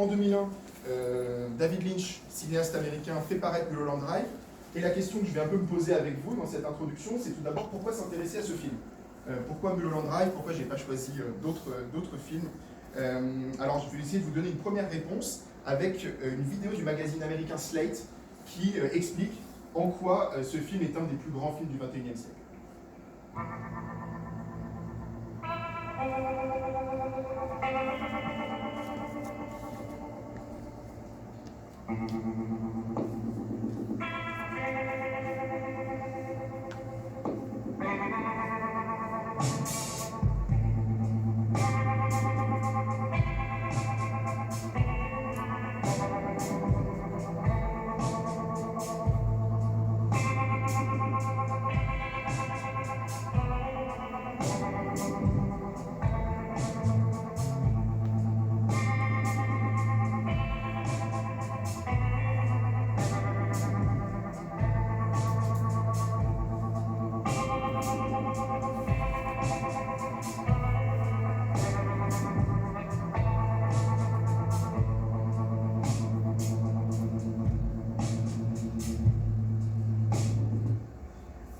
en 2001, David Lynch, cinéaste américain, fait paraître Mulholland Drive. Et la question que je vais un peu me poser avec vous dans cette introduction, c'est tout d'abord pourquoi s'intéresser à ce film? Pourquoi Mulholland Drive? Pourquoi je n'ai pas choisi d'autres films? Alors je vais essayer de vous donner une première réponse avec une vidéo du magazine américain Slate qui explique en quoi ce film est un des plus grands films du XXIe siècle.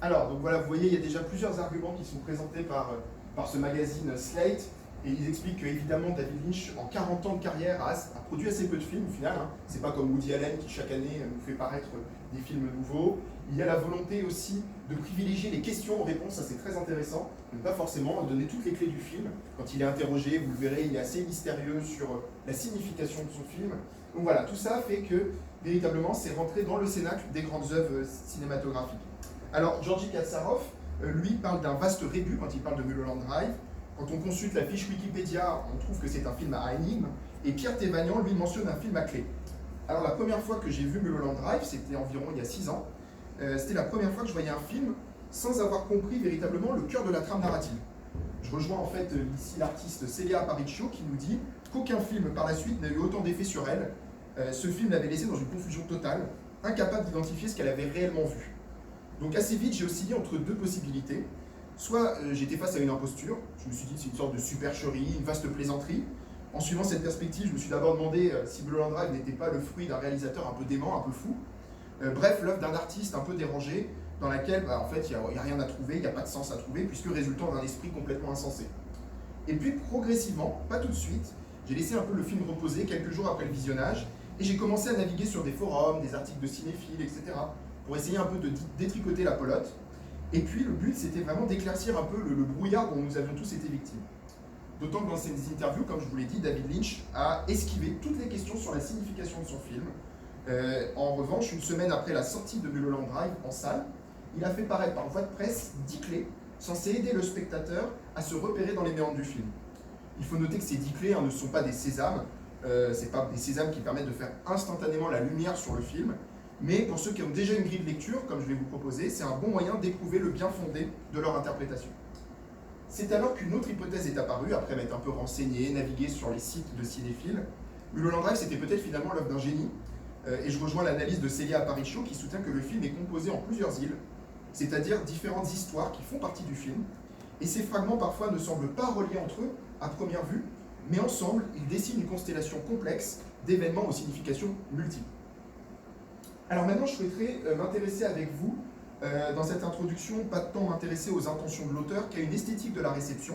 Alors, donc voilà, vous voyez, il y a déjà plusieurs arguments qui sont présentés par ce magazine Slate, et ils expliquent qu'évidemment David Lynch, en 40 ans de carrière, a produit assez peu de films au final. C'est pas comme Woody Allen qui chaque année nous fait paraître des films nouveaux. Il y a la volonté aussi de privilégier les questions aux réponses, ça c'est très intéressant, ne pas forcément donner toutes les clés du film. Quand il est interrogé, vous le verrez, il est assez mystérieux sur la signification de son film. Donc voilà, tout ça fait que, véritablement, c'est rentré dans le cénacle des grandes œuvres cinématographiques. Alors, Georgi Katsarov, lui, parle d'un vaste rébut quand il parle de Mulholland Drive. Quand on consulte la fiche Wikipédia, on trouve que c'est un film à énigme. Et Pierre Thévagnan, lui, mentionne un film à clé. Alors, la première fois que j'ai vu Mulholland Drive, c'était environ il y a 6 ans. C'était la première fois que je voyais un film sans avoir compris véritablement le cœur de la trame narrative. Je rejoins en fait ici l'artiste Celia Aparicio qui nous dit qu'aucun film par la suite n'a eu autant d'effet sur elle. Ce film l'avait laissée dans une confusion totale, incapable d'identifier ce qu'elle avait réellement vu. Donc assez vite, j'ai oscillé entre deux possibilités. Soit j'étais face à une imposture, je me suis dit c'est une sorte de supercherie, une vaste plaisanterie. En suivant cette perspective, je me suis d'abord demandé si Mulholland Drive n'était pas le fruit d'un réalisateur un peu dément, un peu fou. Bref, l'œuvre d'un artiste un peu dérangé, dans laquelle en fait il n'y a rien à trouver, il n'y a pas de sens à trouver, puisque résultant d'un esprit complètement insensé. Et puis progressivement, pas tout de suite, j'ai laissé un peu le film reposer quelques jours après le visionnage, et j'ai commencé à naviguer sur des forums, des articles de cinéphiles, etc., pour essayer un peu de détricoter la pelote. Et puis le but, c'était vraiment d'éclaircir un peu le brouillard dont nous avions tous été victimes. D'autant que dans ces interviews, comme je vous l'ai dit, David Lynch a esquivé toutes les questions sur la signification de son film. En revanche, une semaine après la sortie de Mulholland Drive en salle, il a fait paraître par voie de presse 10 clés censées aider le spectateur à se repérer dans les méandres du film. Il faut noter que ces 10 clés ne sont pas des sésames, c'est pas des sésames qui permettent de faire instantanément la lumière sur le film, mais pour ceux qui ont déjà une grille de lecture, comme je vais vous proposer, c'est un bon moyen d'éprouver le bien fondé de leur interprétation. C'est alors qu'une autre hypothèse est apparue, après m'être un peu renseigné, navigué sur les sites de cinéphiles. Mulholland Drive, c'était peut-être finalement l'œuvre d'un génie, et je rejoins l'analyse de Celia Aparicio qui soutient que le film est composé en plusieurs îles, c'est-à-dire différentes histoires qui font partie du film, et ces fragments parfois ne semblent pas reliés entre eux à première vue, mais ensemble, ils dessinent une constellation complexe d'événements aux significations multiples. Alors maintenant, je souhaiterais m'intéresser avec vous, dans cette introduction, pas tant m'intéresser aux intentions de l'auteur qu'à une esthétique de la réception,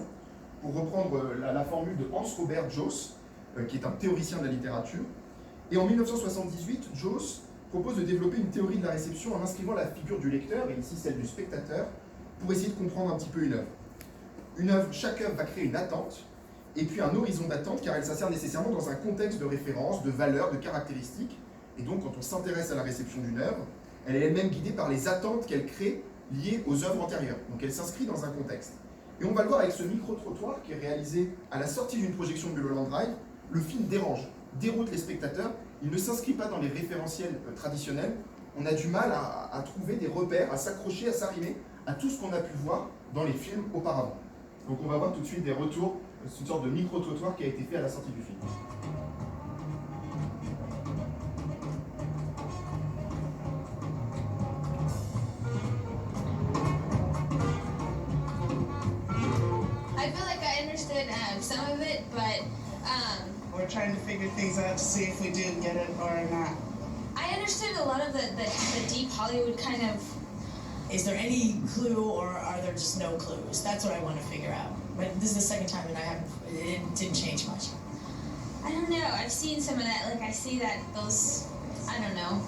pour reprendre la formule de Hans Robert Jauss, qui est un théoricien de la littérature. Et en 1978, Jauss propose de développer une théorie de la réception en inscrivant la figure du lecteur, et ici celle du spectateur, pour essayer de comprendre un petit peu une œuvre. Chaque œuvre va créer une attente, et puis un horizon d'attente, car elle s'insère nécessairement dans un contexte de référence, de valeurs, de caractéristiques. Et donc, quand on s'intéresse à la réception d'une œuvre, elle est elle-même guidée par les attentes qu'elle crée liées aux œuvres antérieures. Donc, elle s'inscrit dans un contexte. Et on va le voir avec ce micro-trottoir qui est réalisé à la sortie d'une projection de Mulholland Drive. Le film dérange, déroute les spectateurs. Il ne s'inscrit pas dans les référentiels traditionnels. On a du mal à trouver des repères, à s'accrocher, à s'arrimer à tout ce qu'on a pu voir dans les films auparavant. Donc, on va voir tout de suite des retours. C'est une sorte de micro-trottoir qui a été fait à la sortie du film. I feel like I understood some of it, but trying to figure things out to see if we do get it or not. I understood a lot of the deep Hollywood kind of. Is there any clue or are there just no clues? That's what I want to figure out. But this is the second time and it didn't change much. I don't know. I've seen some of that. Like I see that those. I don't know.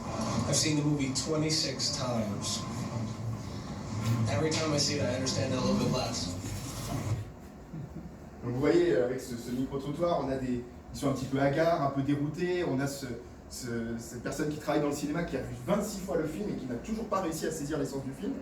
I've seen the movie 26 times. Every time I see it, I understand it a little bit less. Donc vous voyez, avec ce micro-trottoir, on a ils sont un petit peu hagards, un peu déroutés, on a cette personne qui travaille dans le cinéma qui a vu 26 fois le film et qui n'a toujours pas réussi à saisir l'essence du film.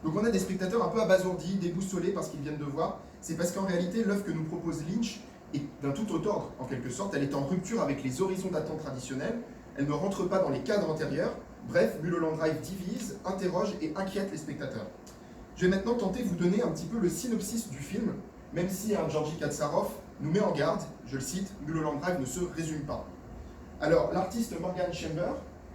Donc on a des spectateurs un peu abasourdis, déboussolés par ce qu'ils viennent de voir. C'est parce qu'en réalité, l'œuvre que nous propose Lynch est d'un tout autre ordre, en quelque sorte. Elle est en rupture avec les horizons d'attente traditionnels, elle ne rentre pas dans les cadres antérieurs. Bref, Mulholland Drive divise, interroge et inquiète les spectateurs. Je vais maintenant tenter de vous donner un petit peu le synopsis du film, même si Georgi Katsaroff nous met en garde, je le cite, Mulholland Drive ne se résume pas. Alors, l'artiste Morgan Chamber,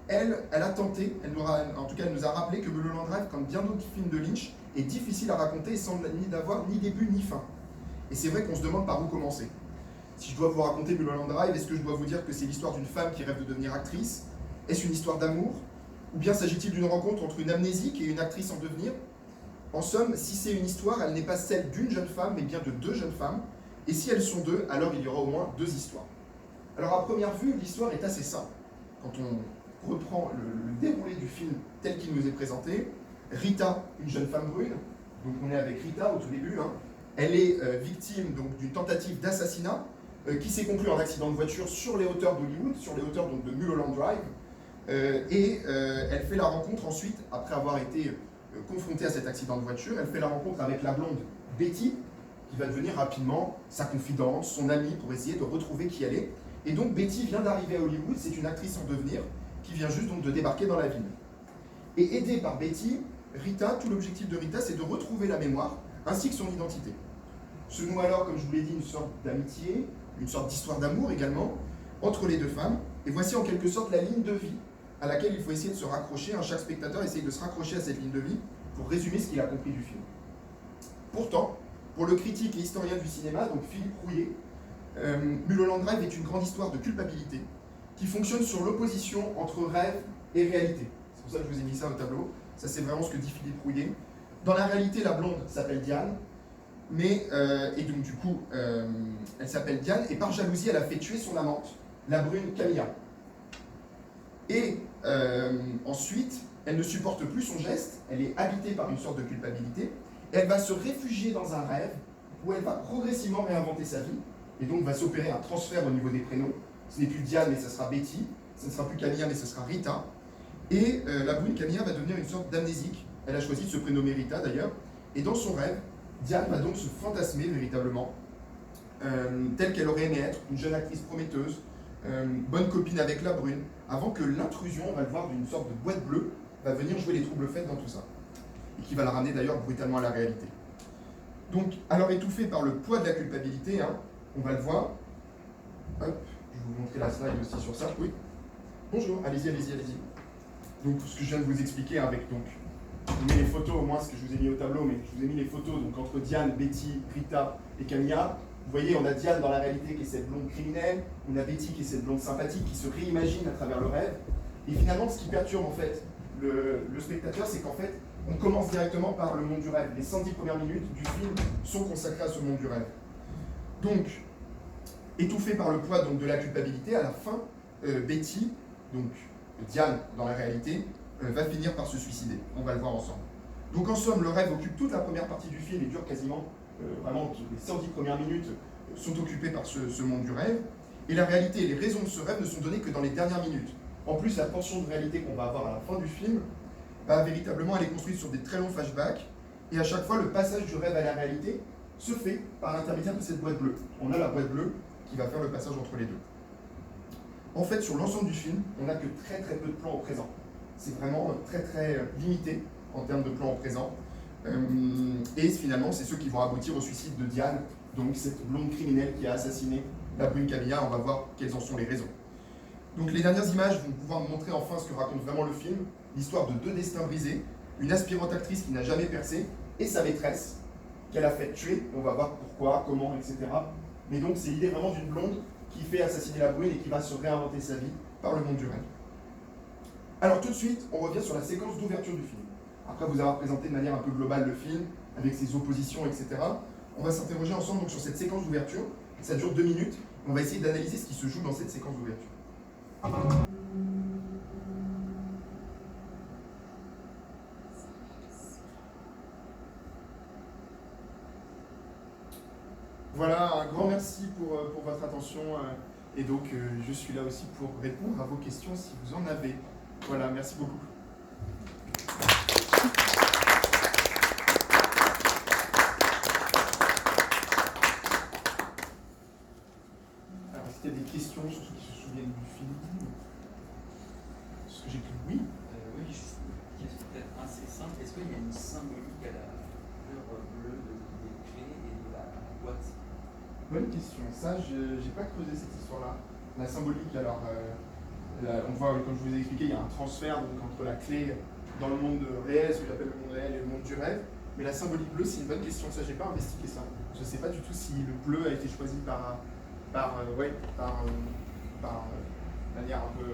elle a tenté, elle nous a rappelé que Mulholland Drive, comme bien d'autres films de Lynch, est difficile à raconter et semble n'avoir ni début ni fin. Et c'est vrai qu'on se demande par où commencer. Si je dois vous raconter Mulholland Drive, est-ce que je dois vous dire que c'est l'histoire d'une femme qui rêve de devenir actrice? Est-ce une histoire d'amour? Ou bien s'agit-il d'une rencontre entre une amnésique et une actrice en devenir? En somme, si c'est une histoire, elle n'est pas celle d'une jeune femme, mais bien de deux jeunes femmes. Et si elles sont deux, alors il y aura au moins deux histoires. Alors à première vue, l'histoire est assez simple. Quand on reprend le déroulé du film tel qu'il nous est présenté, Rita, une jeune femme brune, donc on est avec Rita au tout début, elle est victime d'une tentative d'assassinat qui s'est conclue en accident de voiture sur les hauteurs d'Hollywood, sur les hauteurs donc, de Mulholland Drive, elle fait la rencontre ensuite, après avoir été confrontée à cet accident de voiture, elle fait la rencontre avec la blonde Betty, qui va devenir rapidement sa confidente, son amie, pour essayer de retrouver qui elle est. Et donc Betty vient d'arriver à Hollywood, c'est une actrice en devenir, qui vient juste donc de débarquer dans la ville. Et aidée par Betty, Rita, tout l'objectif de Rita, c'est de retrouver la mémoire, ainsi que son identité. Se noue alors, comme je vous l'ai dit, une sorte d'amitié, une sorte d'histoire d'amour également, entre les deux femmes. Et voici en quelque sorte la ligne de vie à laquelle il faut essayer de se raccrocher. Chaque spectateur essaye de se raccrocher à cette ligne de vie pour résumer ce qu'il a compris du film. Pourtant, pour le critique et historien du cinéma, donc Philippe Rouillet, Mulholland Drive est une grande histoire de culpabilité qui fonctionne sur l'opposition entre rêve et réalité. C'est pour ça que je vous ai mis ça au tableau. Ça, c'est vraiment ce que dit Philippe Rouillet. Dans la réalité, la blonde s'appelle Diane, et donc du coup, elle s'appelle Diane, et par jalousie, elle a fait tuer son amante, la brune Camilla. Et ensuite, elle ne supporte plus son geste, elle est habitée par une sorte de culpabilité, et elle va se réfugier dans un rêve où elle va progressivement réinventer sa vie, et donc va s'opérer un transfert au niveau des prénoms. Ce n'est plus Diane, mais ce sera Betty, ce ne sera plus Camilla, mais ce sera Rita. Et la brune Camilla va devenir une sorte d'amnésique. Elle a choisi de se prénommer Rita d'ailleurs, et dans son rêve, Diane va donc se fantasmer véritablement, telle qu'elle aurait aimé être, une jeune actrice prometteuse, bonne copine avec la brune, avant que l'intrusion, on va le voir, d'une sorte de boîte bleue, va venir jouer les troubles faits dans tout ça. Et qui va la ramener d'ailleurs brutalement à la réalité. Donc, alors étouffée par le poids de la culpabilité, on va le voir. Hop, je vais vous montrer la slide aussi sur ça. Oui. Bonjour, allez-y. Donc, ce que je viens de vous expliquer avec donc, je vous mets les photos, au moins ce que je vous ai mis au tableau, mais je vous ai mis les photos donc, entre Diane, Betty, Rita et Camilla. Vous voyez, on a Diane dans la réalité qui est cette blonde criminelle, on a Betty qui est cette blonde sympathique qui se réimagine à travers le rêve. Et finalement, ce qui perturbe en fait le spectateur, c'est qu'en fait, on commence directement par le monde du rêve. Les 110 premières minutes du film sont consacrées à ce monde du rêve. Donc, étouffée par le poids donc, de la culpabilité, à la fin, Betty, donc Diane dans la réalité, va finir par se suicider. On va le voir ensemble. Donc en somme, le rêve occupe toute la première partie du film et dure quasiment, vraiment, les 110 premières minutes sont occupées par ce monde du rêve. Et la réalité et les raisons de ce rêve ne sont données que dans les dernières minutes. En plus, la portion de réalité qu'on va avoir à la fin du film, véritablement, elle est construite sur des très longs flashbacks. Et à chaque fois, le passage du rêve à la réalité se fait par l'intermédiaire de cette boîte bleue. On a la boîte bleue qui va faire le passage entre les deux. En fait, sur l'ensemble du film, on n'a que très peu de plans au présent. C'est vraiment très limité en termes de plans au présent. Et finalement, c'est ceux qui vont aboutir au suicide de Diane, donc cette blonde criminelle qui a assassiné la brune Camilla. On va voir quelles en sont les raisons. Donc les dernières images vont pouvoir nous montrer enfin ce que raconte vraiment le film, l'histoire de deux destins brisés, une aspirante actrice qui n'a jamais percé, et sa maîtresse, qu'elle a fait tuer. On va voir pourquoi, comment, etc. Mais donc c'est l'idée vraiment d'une blonde qui fait assassiner la brune et qui va se réinventer sa vie par le monde du rêve. Alors tout de suite, on revient sur la séquence d'ouverture du film. Après vous avoir présenté de manière un peu globale le film, avec ses oppositions, etc., on va s'interroger ensemble donc, sur cette séquence d'ouverture. Ça dure 2 minutes. On va essayer d'analyser ce qui se joue dans cette séquence d'ouverture. Voilà, un grand merci pour votre attention. Et donc, je suis là aussi pour répondre à vos questions si vous en avez. Voilà, merci beaucoup. Alors, est-ce qu'il y a des questions sur ceux qui se souviennent du film? Ce que j'ai pu, oui. Oui, juste une question peut-être assez simple. Est-ce qu'il y a une symbolique à la couleur bleue des clés et de la boîte? Bonne question. Ça, j'ai pas creusé cette histoire-là. La symbolique, alors, on voit, comme je vous ai expliqué, il y a un transfert donc, entre la clé dans le monde réel, ce que j'appelle le monde réel, et le monde du rêve. Mais la symbolique bleue, c'est une bonne question. Ça, j'ai pas investigué ça. Je sais pas du tout si le bleu a été choisi par manière un peu.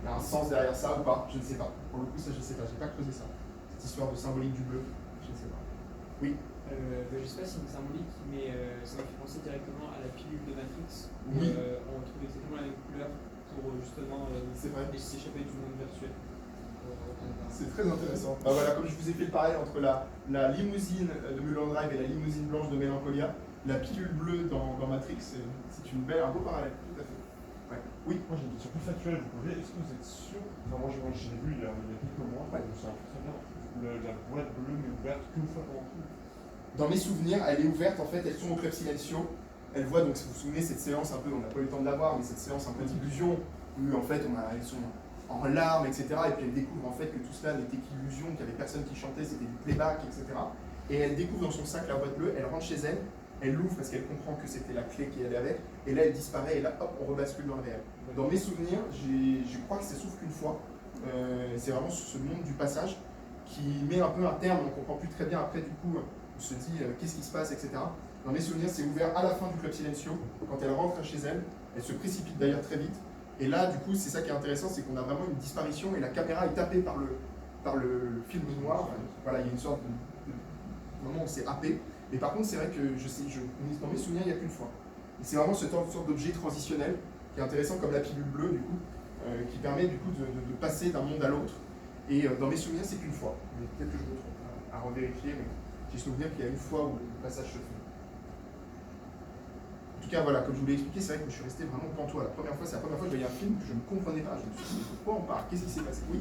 Il y a un sens derrière ça ou pas. Je ne sais pas. Pour le coup, ça, je sais pas. J'ai pas creusé ça. Cette histoire de symbolique du bleu, je ne sais pas. Oui. Je ne sais pas si c'est une symbolique, mais ça m'a fait penser directement à la pilule de Matrix, où Oui. on retrouve exactement la même couleur pour justement C'est vrai. s'échapper du monde virtuel. C'est très intéressant. Bah voilà, comme je vous ai fait le parallèle entre la limousine de Mulholland Drive et la limousine blanche de Mélancolia, la pilule bleue dans Matrix, c'est un beau parallèle, tout à fait. Ouais. Oui. Moi j'ai une question plus factuelle à vous poser. Est-ce que vous êtes sûr, enfin moi je l'ai vu il y a quelques mois, je me souviens très bien, la boîte bleue n'est ouverte qu'une fois pendant tout. Dans mes souvenirs, elle est ouverte, en fait, elles sont au club silencio. Elle voit, donc si vous vous souvenez, cette séance un peu, on n'a pas eu le temps de la voir, mais cette séance un peu d'illusion, où en fait elles sont en larmes, etc. Et puis elles découvrent en fait que tout cela n'était qu'illusion, qu'il n'y avait personne qui chantait, c'était du playback, etc. Et elle découvre dans son sac la boîte bleue, elle rentre chez elle, elle l'ouvre parce qu'elle comprend que c'était la clé qui allait avec, et là elle disparaît, et là hop, on rebascule dans le réel. Dans mes souvenirs, je crois que ça s'ouvre qu'une fois. C'est vraiment ce monde du passage qui met un peu un terme, on ne comprend plus très bien après du coup. On se dit qu'est-ce qui se passe, etc. Dans mes souvenirs, c'est ouvert à la fin du club silencio. Quand elle rentre chez elle, elle se précipite d'ailleurs très vite. Et là, du coup, c'est ça qui est intéressant, c'est qu'on a vraiment une disparition et la caméra est tapée par le film noir. Voilà, il y a une sorte de moment où c'est happé. Mais par contre, c'est vrai que dans mes souvenirs, il n'y a qu'une fois. Et c'est vraiment cette sorte d'objet transitionnel qui est intéressant, comme la pilule bleue, du coup, qui permet du coup de passer d'un monde à l'autre. Et dans mes souvenirs, c'est qu'une fois. Mais peut-être que je me trompe à revérifier. Mais j'ai souvenir qu'il y a une fois où le passage se fait. En tout cas, voilà, comme je vous l'ai expliqué, c'est vrai que je suis resté vraiment pantois. C'est la première fois que je voyais un film que je ne comprenais pas. Je me suis dit, pourquoi on parle? Qu'est-ce qui s'est passé? Oui.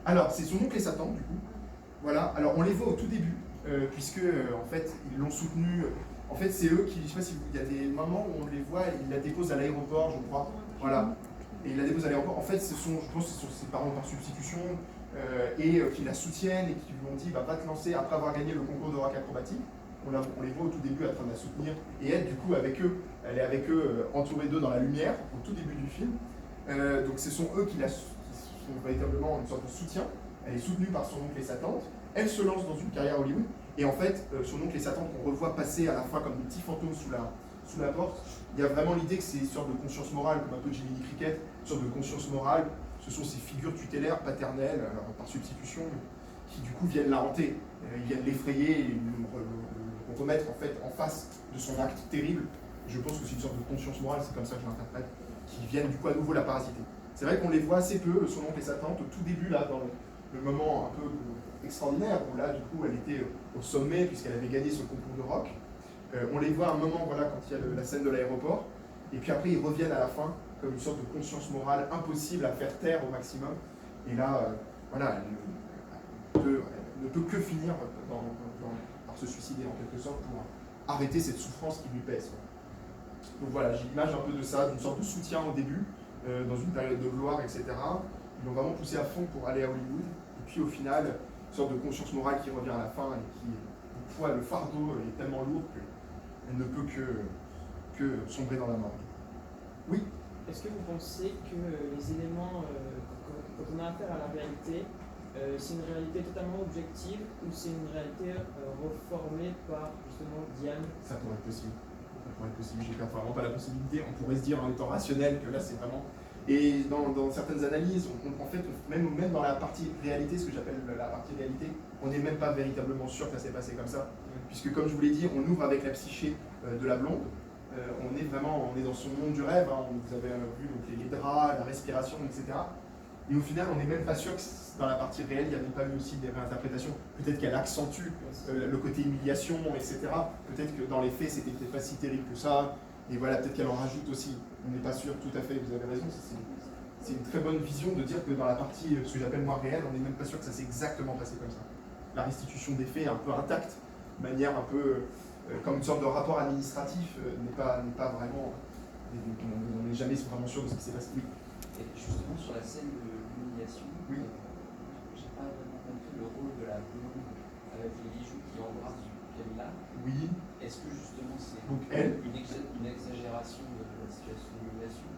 Alors, c'est son oncle et Satan, du coup. Voilà, alors on les voit au tout début, puisque en fait, ils l'ont soutenu. En fait, c'est eux qui, je sais pas si il y a des moments où on les voit, ils la déposent à l'aéroport, je crois. Voilà. Et il la dépose à l'aéroport. En fait, je pense que ce sont ses parents par substitution qui la soutiennent et qui lui ont dit va te lancer après avoir gagné le concours de rock acrobatique. On les voit au tout début en train de la soutenir. Et elle, du coup, avec eux, elle est avec eux, entourée d'eux dans la lumière, au tout début du film. Donc ce sont eux qui sont véritablement une sorte de soutien. Elle est soutenue par son oncle et sa tante. Elle se lance dans une carrière Hollywood. Et en fait, son oncle et sa tante qu'on revoit passer à la fin comme des petits fantômes sous la porte. Il y a vraiment l'idée que c'est une sorte de conscience morale, comme un peu Jiminy Cricket, une sorte de conscience morale. Ce sont ces figures tutélaires, paternelles, alors par substitution, qui du coup viennent la hanter. Ils viennent l'effrayer et le remettre en fait en face de son acte terrible. Je pense que c'est une sorte de conscience morale, c'est comme ça que je l'interprète, qui viennent du coup à nouveau la parasiter. C'est vrai qu'on les voit assez peu, son oncle et sa tante, au tout début, là, dans le moment un peu extraordinaire, où là, du coup, elle était au sommet, puisqu'elle avait gagné ce concours de rock. On les voit un moment, voilà, quand il y a la scène de l'aéroport, et puis après, ils reviennent à la fin, comme une sorte de conscience morale impossible à faire taire au maximum. Et là, voilà, elle ne peut que finir par se suicider, en quelque sorte, pour arrêter cette souffrance qui lui pèse. Donc voilà, j'ai l'image un peu de ça, d'une sorte de soutien au début, dans une période de gloire, etc. Ils l'ont vraiment poussé à fond pour aller à Hollywood. Et puis au final, une sorte de conscience morale qui revient à la fin et qui, le poids, le fardeau est tellement lourd qu'elle ne peut que sombrer dans la mort. Oui. Est-ce que vous pensez que les éléments, quand on a affaire à la réalité, c'est une réalité totalement objective ou c'est une réalité reformée par justement Diane? Ça pourrait être possible. Ça pourrait être possible. J'ai vraiment pas la possibilité. On pourrait se dire en étant rationnel que là c'est vraiment. Et dans certaines analyses, en fait, même dans la partie réalité, ce que j'appelle la partie réalité, on n'est même pas véritablement sûr que ça s'est passé comme ça. Puisque comme je vous l'ai dit, on ouvre avec la psyché de la blonde. On est dans son monde du rêve. Hein. Vous avez vu donc, les draps, la respiration, etc. Et au final, on n'est même pas sûr que dans la partie réelle, il n'y avait pas eu aussi des réinterprétations. Peut-être qu'elle accentue le côté humiliation, etc. Peut-être que dans les faits, c'était peut-être pas si terrible que ça. Et voilà, peut-être qu'elle en rajoute aussi. On n'est pas sûr tout à fait, vous avez raison. C'est une très bonne vision de dire que dans la partie, ce que j'appelle moi réelle, on n'est même pas sûr que ça s'est exactement passé comme ça. La restitution des faits est un peu intacte, de manière un peu comme une sorte de rapport administratif, n'est pas vraiment. On n'est jamais vraiment sûr de ce qui s'est passé. Oui. Et justement, sur la scène de l'humiliation, Oui. j'ai pas vraiment compris le rôle de la blonde avec les bijoux qui embrasse Camilla. Oui. Est-ce que justement c'est Donc elle. une exagération de la situation d'humiliation?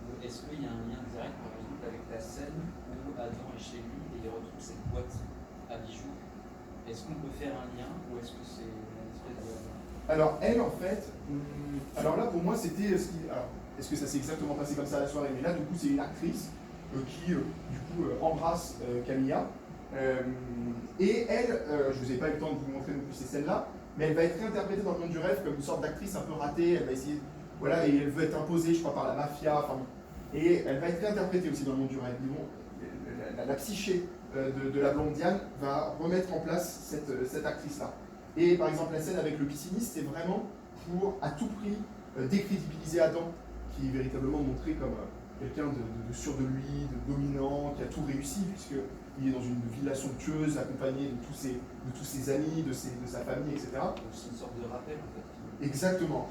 Ou est-ce qu'il y a un lien direct, par exemple, avec la scène où Adam est chez lui et il retrouve cette boîte à bijoux? Est-ce qu'on peut faire un lien ou est-ce que c'est une espèce de... Alors elle, en fait, alors là pour moi c'était ce qui... Alors, est-ce que ça s'est exactement passé comme ça à la soirée? Mais là, du coup, c'est une actrice qui, embrasse Camilla. Et elle, je vous ai pas eu le temps de vous montrer non plus ces scènes-là, mais elle va être réinterprétée dans le monde du rêve comme une sorte d'actrice un peu ratée. Elle va essayer, voilà, et elle veut être imposée, je crois, par la mafia. Enfin, et elle va être réinterprétée aussi dans le monde du rêve. La psyché de la blonde Diane va remettre en place cette actrice-là. Et par exemple, la scène avec le pisciniste, c'est vraiment pour, à tout prix, décrédibiliser Adam, qui est véritablement montré comme quelqu'un de sûr de lui, de dominant, qui a tout réussi, puisqu'il est dans une villa somptueuse, accompagné de tous ses amis, de sa famille, etc. Donc c'est une sorte de rappel, en fait. Exactement.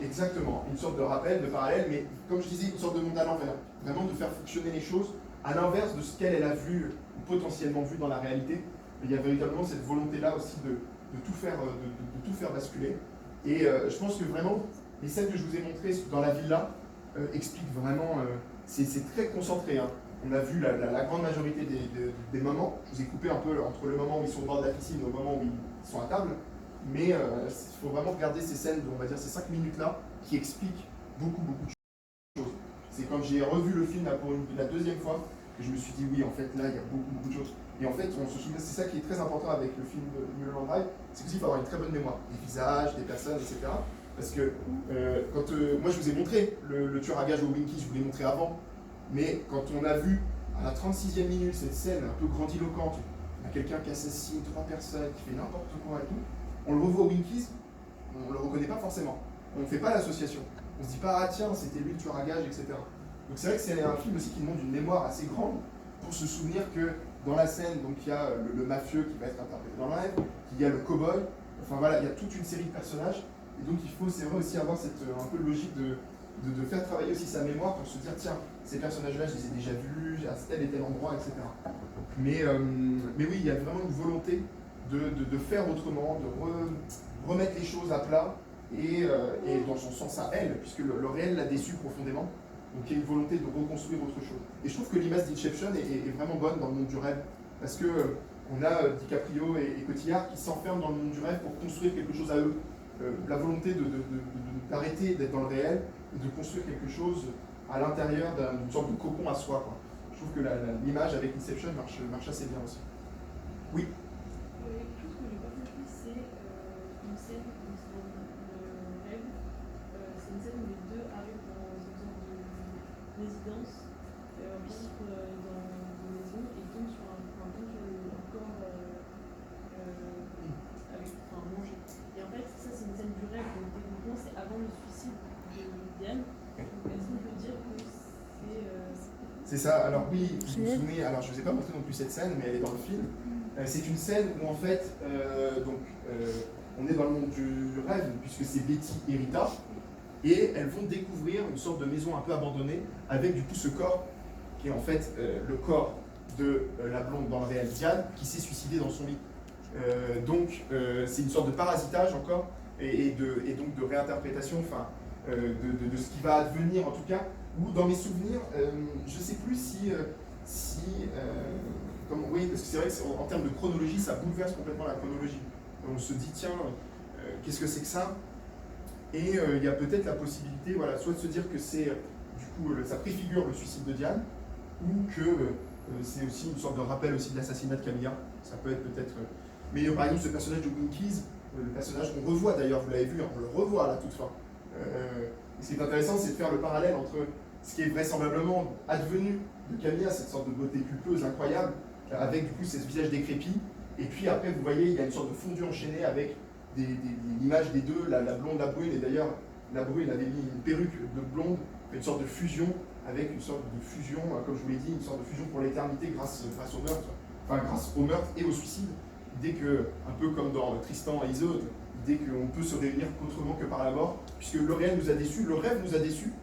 Une sorte de rappel, de parallèle, mais comme je disais, une sorte de monde à l'envers. Vraiment de faire fonctionner les choses à l'inverse de ce qu'elle a vu, ou potentiellement vu dans la réalité. Il y a véritablement cette volonté-là aussi de tout faire basculer. Et je pense que vraiment, les scènes que je vous ai montrées dans la villa expliquent vraiment, c'est très concentré. Hein. On a vu la grande majorité des moments. Je vous ai coupé un peu entre le moment où ils sont au bord de la piscine et au moment où ils sont à table. Mais il faut vraiment regarder ces scènes, on va dire ces 5 minutes-là, qui expliquent beaucoup de choses. C'est quand j'ai revu le film là, pour la deuxième fois que je me suis dit oui, en fait là il y a beaucoup de choses. Et en fait, on se souvient, c'est ça qui est très important avec le film de Mulholland Drive, c'est qu'il faut avoir une très bonne mémoire, des visages, des personnes, etc. Parce que moi je vous ai montré le tueur à gages au Winky, je vous l'ai montré avant, mais quand on a vu à la 36e minute cette scène un peu grandiloquente, il y a quelqu'un qui assassine 3 personnes, qui fait n'importe quoi et tout, on le revoit au Winkies, on ne le reconnaît pas forcément. On ne fait pas l'association. On ne se dit pas, ah tiens, c'était lui le tueur à gages, etc. Donc c'est vrai que c'est un film aussi qui demande une mémoire assez grande pour se souvenir que dans la scène, donc il y a le mafieux qui va être interprété dans le rêve, qu'il y a le cow-boy, enfin voilà, il y a toute une série de personnages. Et donc il faut, c'est vrai aussi avoir cette un peu logique de faire travailler aussi sa mémoire pour se dire, tiens, ces personnages-là, je les ai déjà vus, à tel et tel endroit, etc. Mais oui, il y a vraiment une volonté de faire autrement, de remettre les choses à plat et dans son sens à elle, puisque le réel l'a déçu profondément. Donc il y a une volonté de reconstruire autre chose. Et je trouve que l'image d'Inception est vraiment bonne dans le monde du rêve, parce que on a DiCaprio et Cotillard qui s'enferment dans le monde du rêve pour construire quelque chose à eux. La volonté d'arrêter d'être dans le réel et de construire quelque chose à l'intérieur d'une sorte de cocon à soi, quoi. Je trouve que l'image avec Inception marche assez bien aussi. Oui. Quelque chose que j'ai pas compris, c'est une scène où c'est dans le rêve. C'est une scène où les deux arrivent dans une sorte de résidence, rentrent dans une maison et tombent sur un corps mangé. Et en fait, ça c'est une scène du rêve, donc techniquement c'est avant le suicide de Diane. Donc est-ce qu'on peut dire que c'est ça, alors oui, vous vous souvenez, alors je ne vous ai pas montré non plus cette scène, mais elle est dans le film. C'est une scène où en fait, on est dans le monde du rêve, puisque c'est Betty et Rita, et elles vont découvrir une sorte de maison un peu abandonnée, avec du coup ce corps, qui est en fait le corps de la blonde dans le réel, Diane, qui s'est suicidée dans son lit. Donc c'est une sorte de parasitage encore, et donc de réinterprétation, enfin, de ce qui va advenir en tout cas, ou dans mes souvenirs, je ne sais plus si Oui, parce que c'est vrai qu'en termes de chronologie, ça bouleverse complètement la chronologie. On se dit, tiens, qu'est-ce que c'est que ça? Et il y a peut-être la possibilité, voilà, soit de se dire que c'est, du coup, ça préfigure le suicide de Diane, ou que c'est aussi une sorte de rappel aussi de l'assassinat de Camilla. Ça peut être peut-être... Mais par exemple, ce personnage de Winkies, le personnage qu'on revoit d'ailleurs, vous l'avez vu, on le revoit à la toute fin. Et ce qui est intéressant, c'est de faire le parallèle entre ce qui est vraisemblablement advenu de Camilla, cette sorte de beauté pulpeuse incroyable, avec du coup ce visage décrépit, et puis après vous voyez il y a une sorte de fondu enchaîné avec l'image des deux, la blonde, la brune, et d'ailleurs la brune avait mis une perruque de blonde, une sorte de fusion, avec une sorte de fusion, comme je vous l'ai dit, une sorte de fusion pour l'éternité grâce au meurtre, enfin grâce au meurtre et au suicide, dès que, un peu comme dans Tristan et Isolde, dès qu'on peut se réunir qu'autrement que par la mort, puisque le réel nous a déçus, le rêve nous a déçus,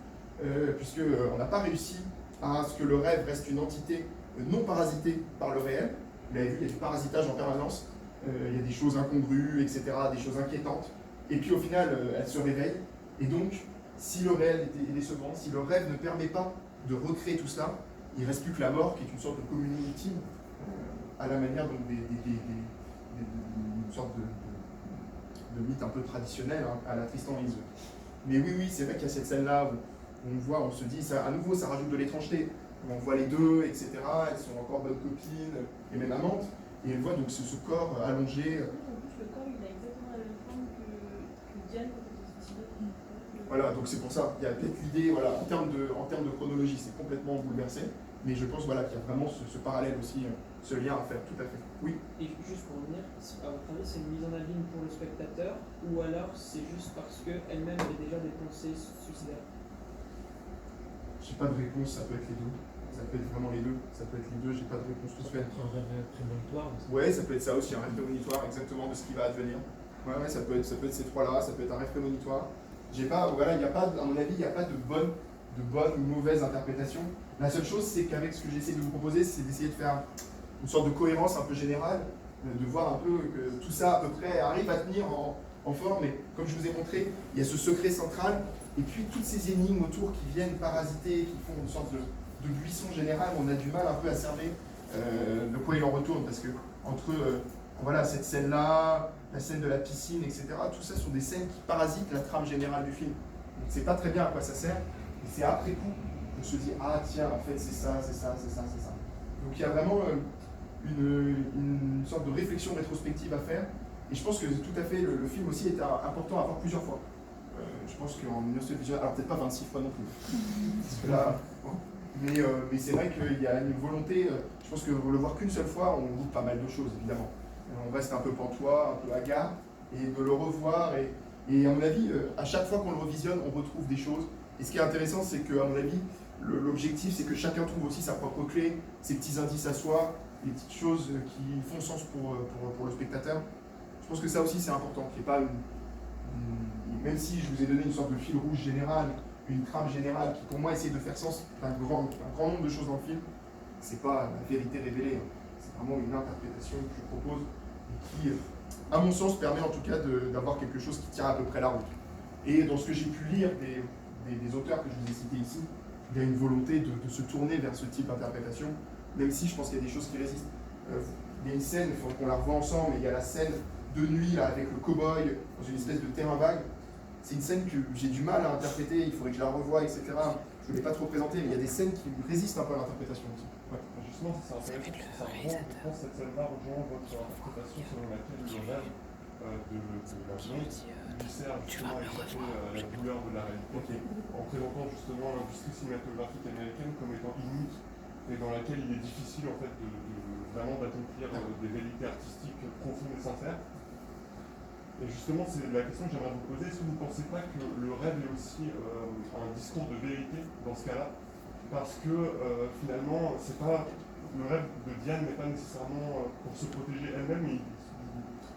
puisqu'on n'a pas réussi à ce que le rêve reste une entité non parasitée par le réel. Vous l'avez vu, il y a du parasitage en permanence, il y a des choses incongrues, etc., des choses inquiétantes, et puis au final, elle se réveille, et donc, si le réel est décevant, si le rêve ne permet pas de recréer tout cela, il ne reste plus que la mort, qui est une sorte de communion ultime, à la manière donc, d'une sorte de mythe un peu traditionnel, hein, à la Tristan et Isolde. Mais oui, c'est vrai qu'il y a cette scène-là où on voit, on se dit, ça, à nouveau, ça rajoute de l'étrangeté. On voit les deux, etc. Elles sont encore bonnes copines et même amantes. Et on voit donc ce corps allongé. En plus, le corps, il a exactement la même forme que Diane quand elle s'est suicidée. Voilà, donc c'est pour ça. Il y a peut-être l'idée, voilà, en termes de chronologie, c'est complètement bouleversé. Mais je pense voilà, qu'il y a vraiment ce parallèle aussi, ce lien à faire, tout à fait. Oui. Et juste pour revenir, à votre avis, c'est une mise en abîme pour le spectateur ou alors c'est juste parce qu'elle-même avait déjà des pensées suicidaires? J'ai pas de réponse, ça peut être les deux. Ça peut être vraiment les deux. Ça peut être les deux, j'ai pas de réponse tout de suite. Un rêve prémonitoire. Ouais, ça peut être ça aussi, un rêve prémonitoire, exactement de ce qui va advenir. Ouais, ça peut être ces trois-là, ça peut être un rêve prémonitoire. J'ai pas, voilà, il n'y a pas, à mon avis, il n'y a pas de bonne ou mauvaise interprétation. La seule chose, c'est qu'avec ce que j'essaie de vous proposer, c'est d'essayer de faire une sorte de cohérence un peu générale, de voir un peu que tout ça à peu près arrive à tenir en forme. Mais comme je vous ai montré, il y a ce secret central, et puis toutes ces énigmes autour qui viennent parasiter, qui font une sorte de buisson général. On a du mal un peu à cerner de quoi il en retourne, parce que entre voilà, cette scène-là, la scène de la piscine, etc., tout ça sont des scènes qui parasitent la trame générale du film. Donc c'est pas très bien à quoi ça sert, et c'est après coup qu'on se dit ah tiens, en fait c'est ça. Donc il y a vraiment une sorte de réflexion rétrospective à faire, et je pense que tout à fait le film aussi est important à voir plusieurs fois. Je pense qu'en 1919, alors peut-être pas 26 fois non plus, parce que là, bon. Mais c'est vrai qu'il y a une volonté, je pense que le voir qu'une seule fois, on loupe pas mal de choses évidemment. On reste un peu pantois, un peu hagard, et de le revoir, et à mon avis, à chaque fois qu'on le revisionne, on retrouve des choses. Et ce qui est intéressant, c'est qu'à mon avis, l'objectif, c'est que chacun trouve aussi sa propre clé, ses petits indices à soi, les petites choses qui font sens pour le spectateur. Je pense que ça aussi, c'est important, qu'il n'y ait pas même si je vous ai donné une sorte de fil rouge général, une trame générale qui, pour moi, essaie de faire sens d'un grand nombre de choses dans le film, c'est pas la vérité révélée. C'est vraiment une interprétation que je propose et qui, à mon sens, permet en tout cas d'avoir quelque chose qui tient à peu près la route. Et dans ce que j'ai pu lire des auteurs que je vous ai cités ici, il y a une volonté de se tourner vers ce type d'interprétation, même si je pense qu'il y a des choses qui résistent. Il y a une scène, il faut qu'on la revoie ensemble, mais il y a la scène de nuit là, avec le cow-boy dans une espèce de terrain vague. C'est une scène que j'ai du mal à interpréter, il faudrait que je la revoie, etc. Je ne l'ai pas trop présentée, mais il y a des scènes qui résistent un peu à l'interprétation aussi. Ouais. Justement, c'est intéressant. Je pense que cette scène-là rejoint votre interprétation selon laquelle le rêve de la blonde lui sert justement à échapper la douleur de la réalité, en présentant justement l'industrie cinématographique américaine comme étant unique et dans laquelle il est difficile en fait vraiment d'accomplir des vérités artistiques profondes et sincères. Et justement, c'est la question que j'aimerais vous poser. Est-ce que vous ne pensez pas que le rêve est aussi un discours de vérité dans ce cas-là? Parce que finalement, c'est pas, le rêve de Diane n'est pas nécessairement pour se protéger elle-même, mais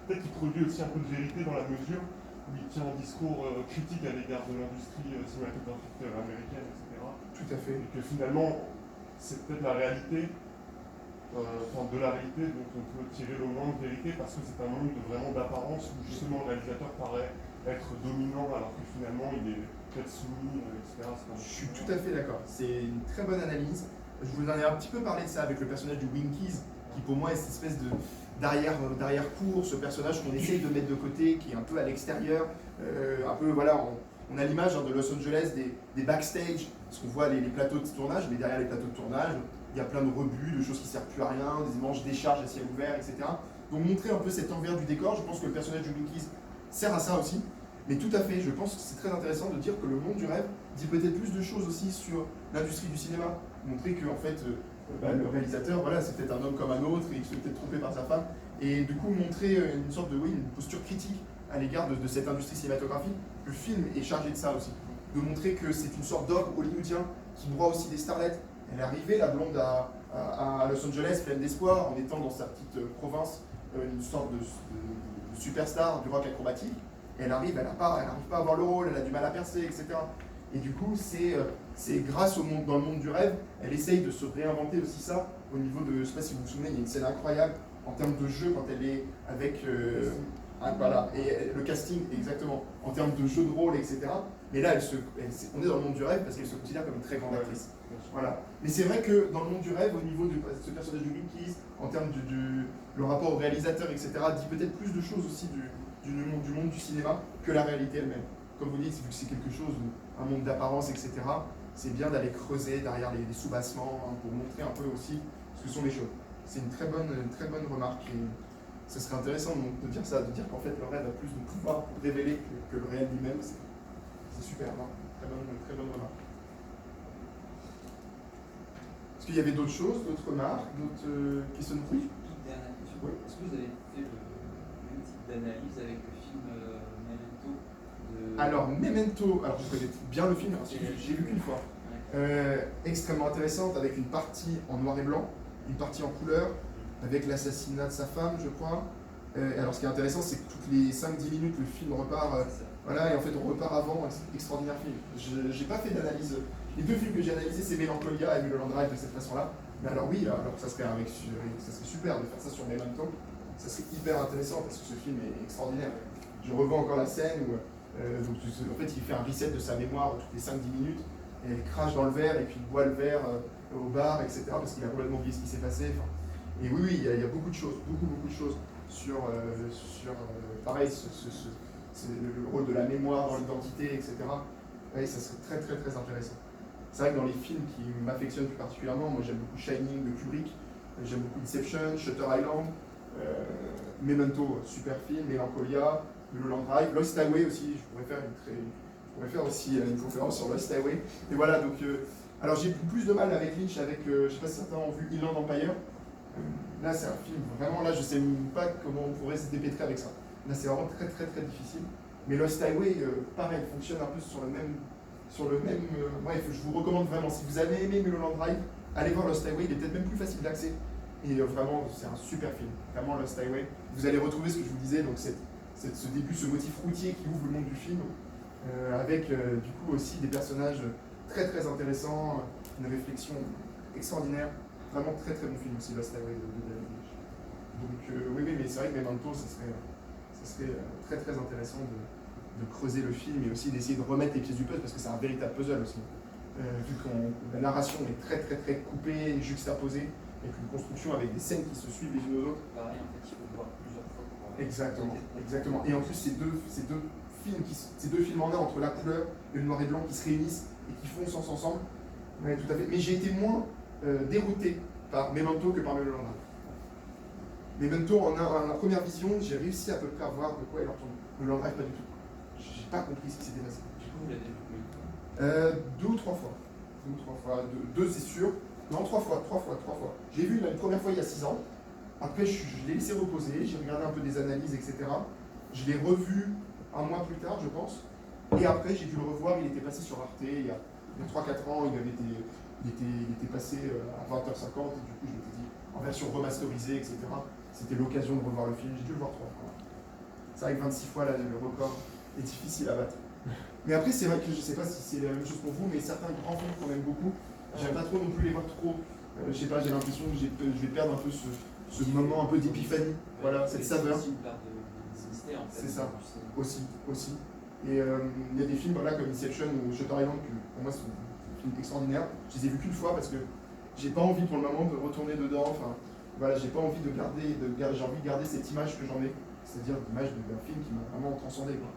peut-être qu'il produit aussi un peu de vérité dans la mesure où il tient un discours critique à l'égard de l'industrie cinématographique américaine, etc. Tout à fait. Et que finalement, c'est peut-être la réalité. De la réalité dont on peut tirer le moins de vérité parce que c'est un monde vraiment d'apparence où justement le réalisateur paraît être dominant alors que finalement il est peut-être soumis, etc. Je suis tout à fait d'accord, c'est une très bonne analyse. Je vous en ai un petit peu parlé de ça avec le personnage du Winkies, qui pour moi est cette espèce d'arrière-cour, ce personnage qu'on essaye de mettre de côté, qui est un peu à l'extérieur, un peu, voilà, on a l'image de Los Angeles, des backstage, parce qu'on voit les plateaux de tournage, mais derrière les plateaux de tournage, il y a plein de rebuts, de choses qui ne servent plus à rien, des images décharges à ciel ouvert, etc. Donc montrer un peu cet envers du décor, je pense que le personnage de Winkies sert à ça aussi. Mais tout à fait, je pense que c'est très intéressant de dire que le monde du rêve dit peut-être plus de choses aussi sur l'industrie du cinéma. Montrer que en fait, le réalisateur, voilà, c'est peut-être un homme comme un autre et qu'il s'est peut-être trompé par sa femme. Et du coup, montrer une sorte de, oui, une posture critique à l'égard de cette industrie cinématographique. Le film est chargé de ça aussi. De montrer que c'est une sorte d'ogre hollywoodien qui broie aussi des starlettes. Elle est arrivée, la blonde, à Los Angeles, pleine d'espoir, en étant dans sa petite province, une sorte de superstar du rock acrobatique. Et elle arrive, elle n'arrive pas à avoir le rôle, elle a du mal à percer, etc. Et du coup, c'est grâce au monde, dans le monde du rêve, elle essaye de se réinventer aussi ça, au niveau de, je ne sais pas si vous vous souvenez, il y a une scène incroyable en termes de jeu quand elle est avec, voilà, et le casting, exactement, en termes de jeu de rôle, etc. Mais là, on est dans le monde du rêve parce qu'elle se considère comme une très grande actrice. Voilà. Mais c'est vrai que dans le monde du rêve, au niveau de ce personnage de Winkies, en termes le rapport au réalisateur, etc., dit peut-être plus de choses aussi du monde du cinéma que la réalité elle-même. Comme vous dites, vu que c'est quelque chose, un monde d'apparence, etc., c'est bien d'aller creuser derrière les sous-bassements pour montrer un peu aussi ce que sont les choses. C'est une très bonne remarque. Et ce serait intéressant de dire ça, de dire qu'en fait le rêve a plus de pouvoir pour révéler que le réel lui-même. C'est super, hein. Très bonne remarque. Est-ce qu'il y avait d'autres choses, d'autres remarques, d'autres questions de prix? Toute dernière question. Oui. Est-ce que vous avez fait le même type d'analyse avec le film Memento Alors, Memento, je connais bien le film, parce que j'ai vu qu'une fois. Extrêmement intéressante, avec une partie en noir et blanc, une partie en couleur, avec l'assassinat de sa femme, je crois. Alors, ce qui est intéressant, c'est que toutes les 5-10 minutes, le film repart. Voilà, et en fait, on repart avant. Extraordinaire film. Je n'ai pas fait d'analyse. Les deux films que j'ai analysés, c'est Melancholia et Mulholland Drive de cette façon-là. Mais alors, oui, alors ça serait super de faire ça sur Memento. Ça serait hyper intéressant parce que ce film est extraordinaire. Je revois encore la scène où, en fait, il fait un reset de sa mémoire toutes les 5-10 minutes. Et il crache dans le verre et puis il boit le verre au bar, etc. Parce qu'il a complètement oublié ce qui s'est passé. Enfin, et oui, il y a beaucoup de choses, beaucoup de choses sur pareil, le rôle de la mémoire dans l'identité, etc. Oui, ça serait très intéressant. C'est vrai que dans les films qui m'affectionnent plus particulièrement, moi j'aime beaucoup Shining de Kubrick, j'aime beaucoup Inception, Shutter Island, Memento, super film, Melancholia, Mulholland Drive, Lost Highway aussi, je pourrais faire aussi une conférence sur Lost Highway. Et voilà, donc, alors j'ai plus de mal avec Lynch, je sais pas si certains ont vu Inland Empire. Là c'est un film, vraiment là je sais même pas comment on pourrait se dépêtrer avec ça. Là c'est vraiment très difficile. Mais Lost Highway, pareil, fonctionne un peu sur le même. Bref, je vous recommande vraiment, si vous avez aimé Mulholland Drive, allez voir Lost Highway, il est peut-être même plus facile d'accès. Et vraiment, c'est un super film, vraiment Lost Highway. Vous allez retrouver ce que je vous disais, donc ce début, ce motif routier qui ouvre le monde du film, avec du coup aussi des personnages très intéressants, une réflexion extraordinaire. Vraiment très bon film aussi, Lost Highway de David Lynch. Donc oui, mais c'est vrai que Memento, ça serait très intéressant de creuser le film et aussi d'essayer de remettre les pièces du puzzle parce que c'est un véritable puzzle aussi. Vu que la narration est très coupée, juxtaposée, avec une construction avec des scènes qui se suivent les unes aux autres. Pareil, en fait, il faut le voir plusieurs fois pour Exactement. Et en plus, ces deux films en un entre la couleur et le noir et blanc qui se réunissent et qui font sens ensemble. Ouais, tout à fait. Mais j'ai été moins dérouté par Memento que par Mulholland Drive. Memento, en la première vision, j'ai réussi à peu près à voir de quoi il en retourne. Mulholland Drive, pas du tout. J'ai pas compris ce qui s'était passé. Du coup, vous l'avez vu combien de fois 2 ou 3 fois. 2 ou 3 fois. 2 c'est sûr. Non, 3 fois. J'ai vu une première fois il y a 6 ans. Après, je l'ai laissé reposer. J'ai regardé un peu des analyses, etc. Je l'ai revu un mois plus tard, je pense. Et après, j'ai dû le revoir. Il était passé sur Arte il y a 3-4 ans. Il était passé à 20h50. Et du coup, je m'étais dit, en version remasterisée, etc. C'était l'occasion de revoir le film. J'ai dû le voir 3 fois. C'est vrai que 26 fois, là, le record est difficile à battre. Mais après, c'est vrai que je ne sais pas si c'est la même chose pour vous, mais certains grands films qu'on aime beaucoup, j'aime pas trop non plus les voir trop. Je sais pas, j'ai l'impression que je vais perdre un peu ce moment un peu d'épiphanie. Voilà, cette saveur. C'est ça, aussi. Et il y a des films voilà, comme Inception ou Shutter Island, que pour moi, c'est un film extraordinaire. Je les ai vus qu'une fois parce que j'ai pas envie pour le moment de retourner dedans. Enfin, voilà, j'ai pas envie de garder, j'ai envie de garder cette image que j'en ai, c'est-à-dire l'image d'un film qui m'a vraiment transcendé, quoi.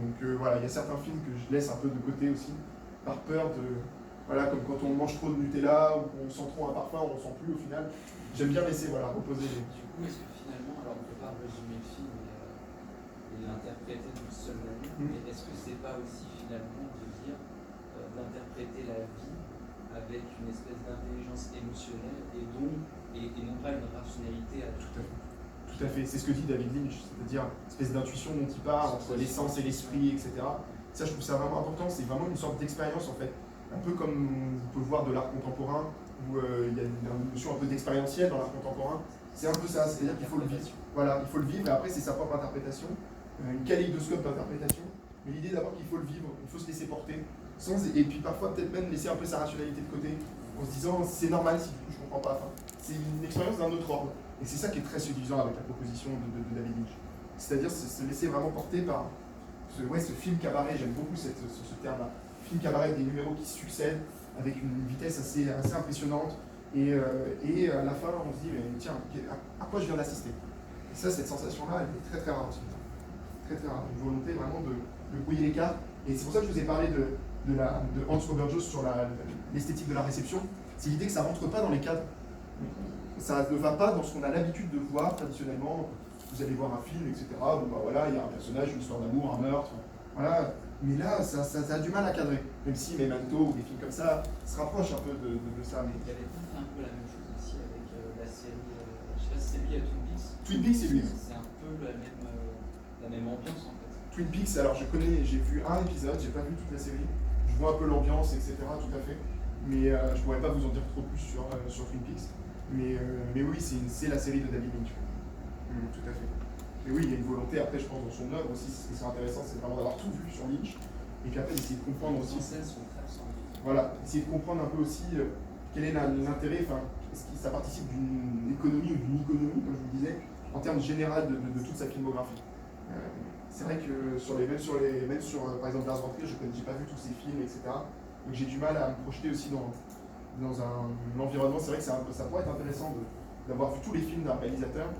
Donc voilà, il y a certains films que je laisse un peu de côté aussi, par peur de, voilà, comme quand on mange trop de Nutella ou qu'on sent trop un parfum, on ne sent plus au final. J'aime bien laisser, voilà, reposer les... Du coup, est-ce que finalement, alors on ne peut pas résumer le film et l'interpréter d'une seule manière, mais est-ce que c'est pas aussi finalement de dire, d'interpréter la vie avec une espèce d'intelligence émotionnelle et donc, et non pas une rationalité à tout à fait. Tout à fait, c'est ce que dit David Lynch, c'est-à-dire une espèce d'intuition dont il parle, entre l'essence et l'esprit, etc. Ça, je trouve ça vraiment important, c'est vraiment une sorte d'expérience en fait. Un peu comme vous pouvez voir de l'art contemporain, où il y a une notion un peu d'expérientiel dans l'art contemporain. C'est un peu ça, c'est-à-dire qu'il faut le vivre. Voilà, il faut le vivre, et après c'est sa propre interprétation, une kaléidoscope d'interprétation. Mais l'idée d'abord qu'il faut le vivre, il faut se laisser porter, et puis parfois peut-être même laisser un peu sa rationalité de côté, en se disant c'est normal si du coup je comprends pas. Enfin, c'est une expérience d'un autre ordre. Et c'est ça qui est très séduisant avec la proposition de David Lynch. C'est-à-dire se laisser vraiment porter par ce film cabaret, j'aime beaucoup ce terme-là. Film cabaret avec des numéros qui se succèdent, avec une vitesse assez impressionnante. Et à la fin, on se dit, mais, tiens, à quoi je viens d'assister? Et ça, cette sensation-là, elle est très très rare aussi. Très très rare. Une volonté vraiment de brouiller les cartes. Et c'est pour ça que je vous ai parlé de Hans Oberjost sur l'esthétique de la réception. C'est l'idée que ça ne rentre pas dans les cadres. Ça ne va pas dans ce qu'on a l'habitude de voir traditionnellement. Vous allez voir un film, etc. Bon, bah voilà, il y a un personnage, une histoire d'amour, un meurtre. Voilà. Mais là, ça a du mal à cadrer. Même si Memento ou des films comme ça se rapprochent un peu de ça. Mais... Il y avait pas fait un peu la même chose aussi avec la série, je sais pas si c'est lui à Twin Peaks. Twin Peaks, c'est lui. C'est un peu la même ambiance en fait. Twin Peaks, alors j'ai vu un épisode, j'ai pas vu toute la série. Je vois un peu l'ambiance, etc. Tout à fait. Mais je pourrais pas vous en dire trop plus sur Twin Peaks. Mais oui, c'est la série de David Lynch. Tout à fait. Et oui, il y a une volonté, après, je pense, dans son œuvre aussi, ce qui serait intéressant, c'est vraiment d'avoir tout vu sur Lynch, et puis après d'essayer de comprendre aussi. Voilà, essayer de comprendre un peu aussi quel est l'intérêt, enfin, est-ce que ça participe d'une économie ou d'une économie, comme je vous disais, en termes général de toute sa filmographie. C'est vrai que même sur par exemple, Lars von Trier, j'ai pas vu tous ses films, etc. Donc j'ai du mal à me projeter aussi dans un environnement. C'est vrai que ça pourrait être intéressant d'avoir vu tous les films d'un réalisateur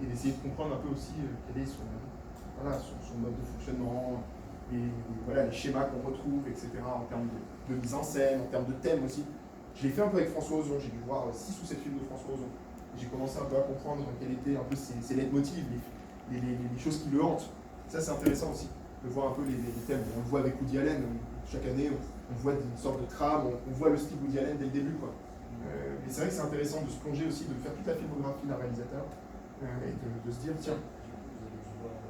et d'essayer de comprendre un peu aussi quel est son mode de fonctionnement et voilà, les schémas qu'on retrouve, etc. en termes de mise en scène, en termes de thème aussi. Je l'ai fait un peu avec François Ozon, j'ai dû voir 6 ou 7 films de François Ozon. J'ai commencé un peu à comprendre quels étaient un peu ses leitmotivs, les choses qui le hantent. Ça c'est intéressant aussi, de voir un peu les thèmes. On le voit avec Woody Allen, chaque année on voit une sorte de trame, on voit le style Woody Allen dès le début, quoi. Mais c'est vrai que c'est intéressant de se plonger aussi, de faire toute la filmographie d'un réalisateur et de se dire, tiens. Vous avez vu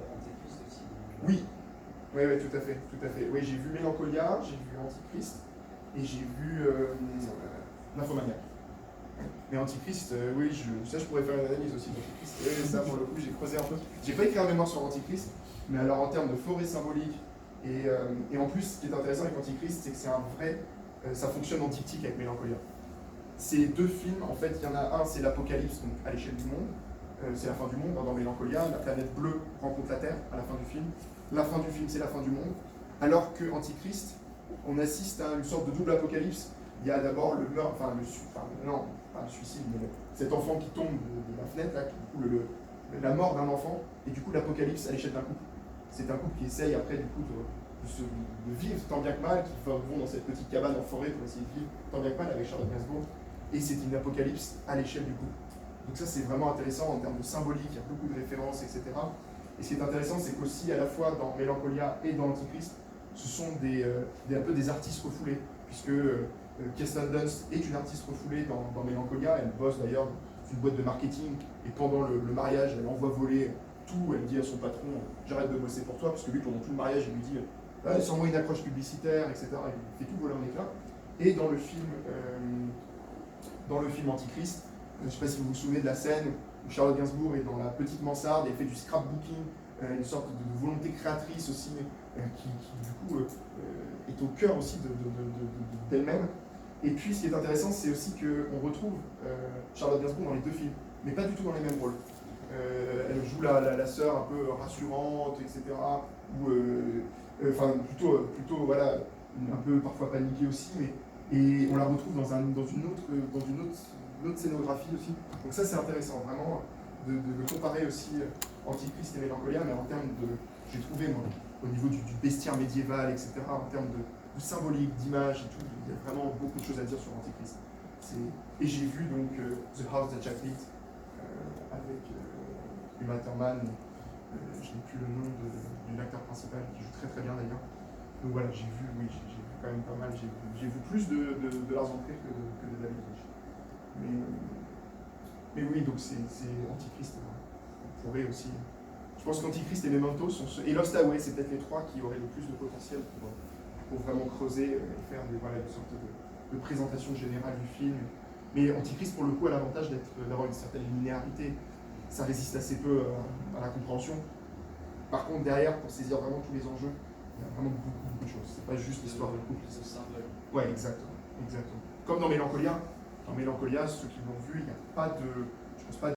Antéchrist aussi. Oui, tout à fait. Oui, j'ai vu Mélancolia, j'ai vu Antichrist et j'ai vu Nymphomaniac. Mais Antichrist, oui, ça je pourrais faire une analyse aussi d'Antichrist. Et ça, pour le coup, j'ai creusé un peu. J'ai pas écrit un mémoire sur Antichrist, mais alors en termes de forêt symbolique, et en plus, ce qui est intéressant avec Antichrist, c'est que c'est un vrai. Ça fonctionne en diptyque avec Mélancolia. Ces deux films, en fait, il y en a un, c'est l'Apocalypse, donc à l'échelle du monde. C'est la fin du monde, dans Mélancolia. La planète bleue rencontre la Terre à la fin du film. La fin du film, c'est la fin du monde. Alors que Antichrist, on assiste à une sorte de double apocalypse. Il y a d'abord le meurtre, pas le suicide, mais cet enfant qui tombe de la fenêtre, là, la mort d'un enfant, et du coup l'apocalypse à l'échelle d'un couple. C'est un couple qui essaye après du coup de vivre tant bien que mal, qui vont dans cette petite cabane en forêt pour essayer de vivre tant bien que mal avec Charlotte Gainsbourg, et c'est une apocalypse à l'échelle du couple. Donc ça c'est vraiment intéressant en termes de symbolique, il y a beaucoup de références, etc. Et ce qui est intéressant, c'est qu'aussi à la fois dans Mélancolia et dans Antichrist, ce sont un peu des artistes refoulés, puisque Kirsten Dunst est une artiste refoulée dans Mélancolia, elle bosse d'ailleurs dans une boîte de marketing, et pendant le mariage, elle envoie voler tout, elle dit à son patron, j'arrête de bosser pour toi, parce que lui, pendant tout le mariage, il lui dit, sans-moi une accroche publicitaire, etc. Il fait tout voler en éclats. Et dans le film Antichrist, je ne sais pas si vous vous souvenez de la scène où Charlotte Gainsbourg est dans la petite mansarde et fait du scrapbooking, une sorte de volonté créatrice aussi, qui du coup est au cœur aussi d'elle-même. Et puis ce qui est intéressant, c'est aussi qu'on retrouve Charlotte Gainsbourg dans les deux films, mais pas du tout dans les mêmes rôles. Elle joue la sœur un peu rassurante, etc. Plutôt voilà, un peu parfois paniquée aussi, et on la retrouve dans une autre autre scénographie aussi. Donc ça c'est intéressant, vraiment, de comparer aussi Antichrist et Mélancolia, mais en termes de, j'ai trouvé moi, au niveau du bestiaire médiéval, etc., en termes de symbolique, d'image et tout, il y a vraiment beaucoup de choses à dire sur Antichrist. Et j'ai vu donc The House That Jack Built avec Uma Thurman, je n'ai plus le nom de l'acteur principal qui joue très très bien d'ailleurs. Donc voilà, j'ai vu quand même pas mal, j'ai vu plus de Lars von Trier que de David Lynch. Mais oui, donc c'est Antichrist. On pourrait aussi. Je pense qu'Antichrist et Memento sont ceux. Et Lost Highway, c'est peut-être les trois qui auraient le plus de potentiel pour vraiment creuser et faire une sorte de présentation générale du film. Mais Antichrist, pour le coup, a l'avantage d'avoir une certaine linéarité. Ça résiste assez peu à la compréhension. Par contre, derrière, pour saisir vraiment tous les enjeux, il y a vraiment beaucoup de choses. C'est pas juste l'histoire de couple. Ce symbole. Ouais, exactement. Comme dans Mélancolia. Dans Mélancolia, ceux qui l'ont vu, il n'y a pas de. Je pense pas